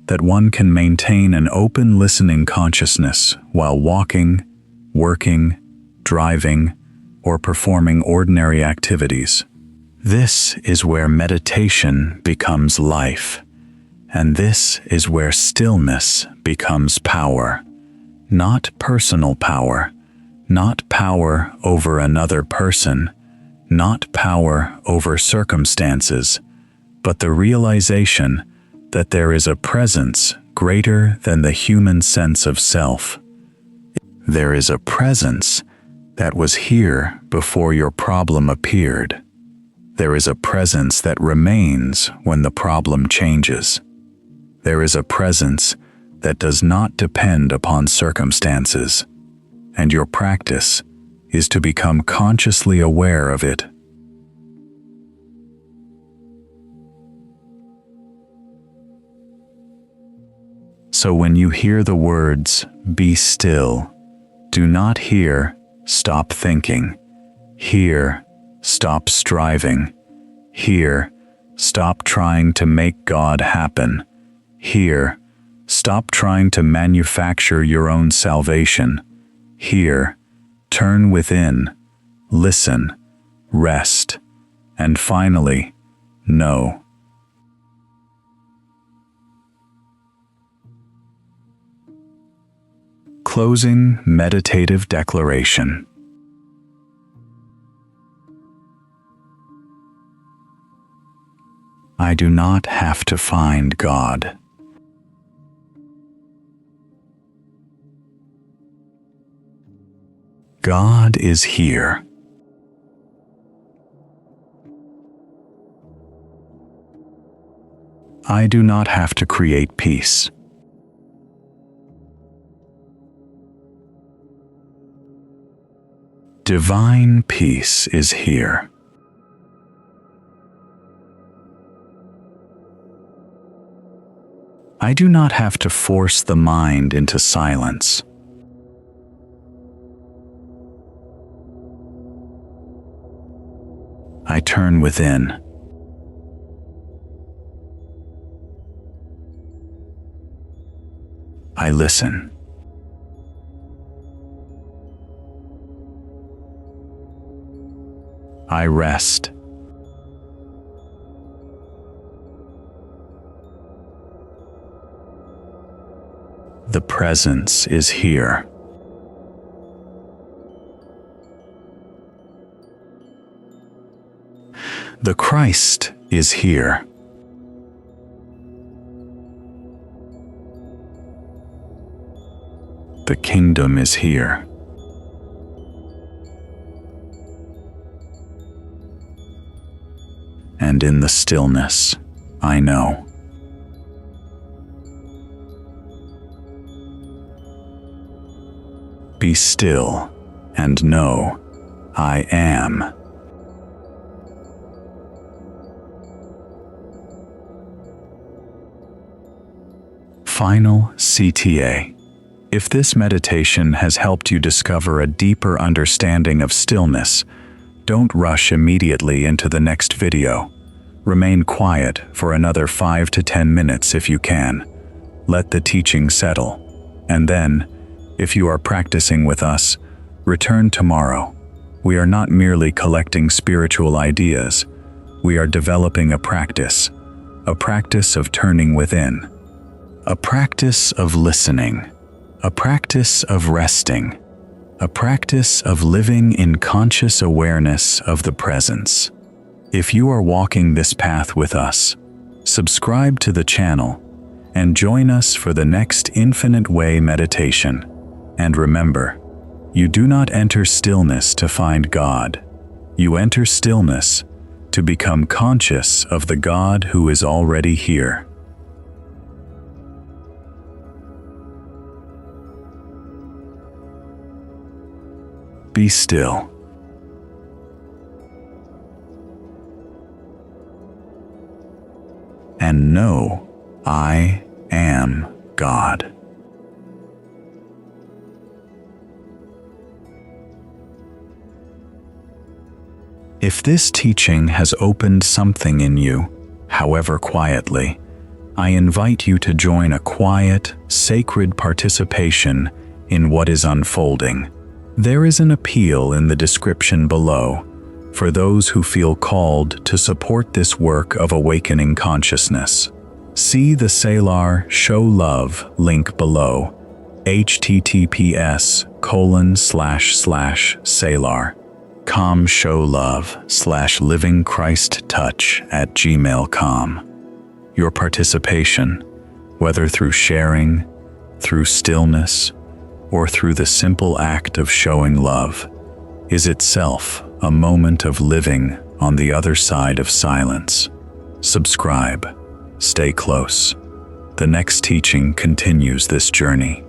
that one can maintain an open listening consciousness while walking, working, driving, or performing ordinary activities. This is where meditation becomes life, and this is where stillness becomes power. Not personal power, not power over another person, not power over circumstances, but the realization that there is a presence greater than the human sense of self. There is a presence that was here before your problem appeared. There is a presence that remains when the problem changes. There is a presence that does not depend upon circumstances, and your practice is to become consciously aware of it. So when you hear the words, "Be still," do not hear, "Stop thinking." Hear, "Stop striving." Hear, "Stop trying to make God happen." Hear, "Stop trying to manufacture your own salvation." Hear, "Turn within, listen, rest," and finally, know. Closing meditative declaration. I do not have to find God. God is here. I do not have to create peace. Divine peace is here. I do not have to force the mind into silence. I turn within. I listen. I rest. The presence is here. The Christ is here. The kingdom is here. And in the stillness, I know. Be still and know I am. Final CTA. If this meditation has helped you discover a deeper understanding of stillness, don't rush immediately into the next video. Remain quiet for another 5 to 10 minutes if you can. Let the teaching settle. And then, if you are practicing with us, return tomorrow. We are not merely collecting spiritual ideas. We are developing a practice of turning within, a practice of listening, a practice of resting, a practice of living in conscious awareness of the presence. If you are walking this path with us, subscribe to the channel and join us for the next Infinite Way meditation. And remember, you do not enter stillness to find God. You enter stillness to become conscious of the God who is already here. Be still. And know I am God. If this teaching has opened something in you, however quietly, I invite you to join a quiet, sacred participation in what is unfolding. There is an appeal in the description below for those who feel called to support this work of awakening consciousness. See the Salar Show Love link below, https://salar.com/showlove/livingchrist@gmail.com. Your participation, whether through sharing, through stillness, or through the simple act of showing love, is itself a moment of living on the other side of silence. Subscribe. Stay close. The next teaching continues this journey.